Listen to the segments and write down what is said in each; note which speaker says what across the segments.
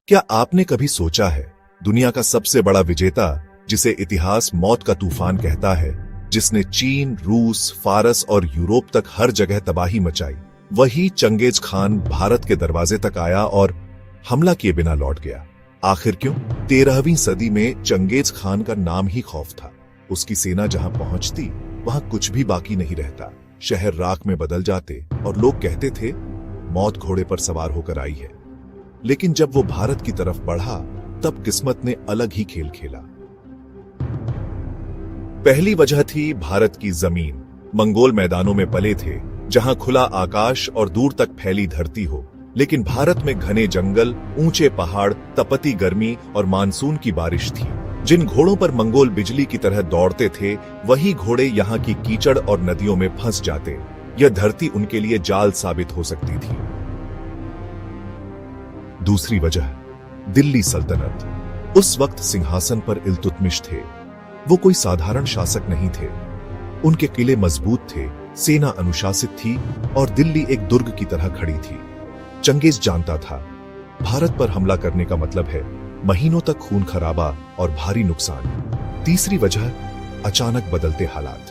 Speaker 1: क्या आपने कभी सोचा है, दुनिया का सबसे बड़ा विजेता, जिसे इतिहास मौत का तूफान कहता है, जिसने चीन, रूस, फारस और यूरोप तक हर जगह तबाही मचाई, वही चंगेज खान भारत के दरवाजे तक आया और हमला किए बिना लौट गया। आखिर क्यों? 13वीं सदी में चंगेज खान का नाम ही खौफ था। उसकी सेना जहां पहुंचती, वहां कुछ भी बाकी नहीं रहता। शहर राख में बदल जाते और लोग कहते थे, मौत घोड़े पर सवार होकर आई है। लेकिन जब वो भारत की तरफ बढ़ा, तब किस्मत ने अलग ही खेल खेला। पहली वजह थी भारत की जमीन। मंगोल मैदानों में पले थे, जहां खुला आकाश और दूर तक फैली धरती हो। लेकिन भारत में घने जंगल, ऊंचे पहाड़, तपती गर्मी और मानसून की बारिश थी। जिन घोड़ों पर मंगोल बिजली की तरह दौड़ते थे, वही घोड़े यहाँ की कीचड़ और नदियों में फंस जाते। यह धरती उनके लिए जाल साबित हो सकती थी। दूसरी वजह, दिल्ली सल्तनत। उस वक्त सिंहासन पर इल्तुतमिश थे। वो कोई साधारण शासक नहीं थे। उनके किले मजबूत थे, सेना अनुशासित थी और दिल्ली एक दुर्ग की तरह खड़ी थी। चंगेज जानता था, भारत पर हमला करने का मतलब है महीनों तक खून खराबा और भारी नुकसान। तीसरी वजह, अचानक बदलते हालात।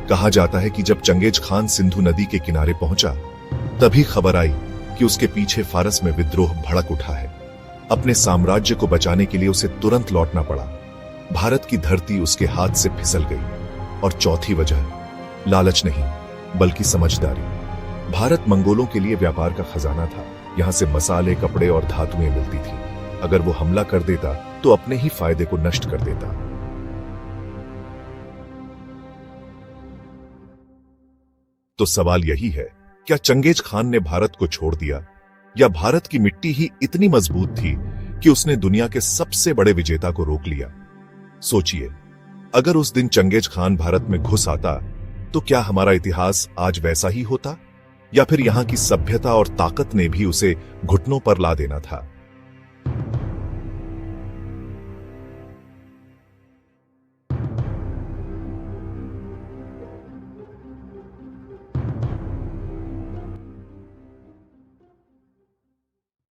Speaker 1: कहा जाता है कि जब चंगेज खान सिंधु नदी के किनारे पहुंचा, तभी खबर आई कि उसके पीछे फारस में विद्रोह भड़क उठा है। अपने साम्राज्य को बचाने के लिए उसे तुरंत लौटना पड़ा। भारत की धरती उसके हाथ से फिसल गई। और चौथी वजह, लालच नहीं बल्कि समझदारी। भारत मंगोलों के लिए व्यापार का खजाना था। यहां से मसाले, कपड़े और धातुएं मिलती थी। अगर वो हमला कर देता तो अपने ही फायदे को नष्ट कर देता। तो सवाल यही है, क्या चंगेज खान ने भारत को छोड़ दिया, या भारत की मिट्टी ही इतनी मजबूत थी कि उसने दुनिया के सबसे बड़े विजेता को रोक लिया? सोचिए, अगर उस दिन चंगेज खान भारत में घुस आता, तो क्या हमारा इतिहास आज वैसा ही होता, या फिर यहां की सभ्यता और ताकत ने भी उसे घुटनों पर ला देना था?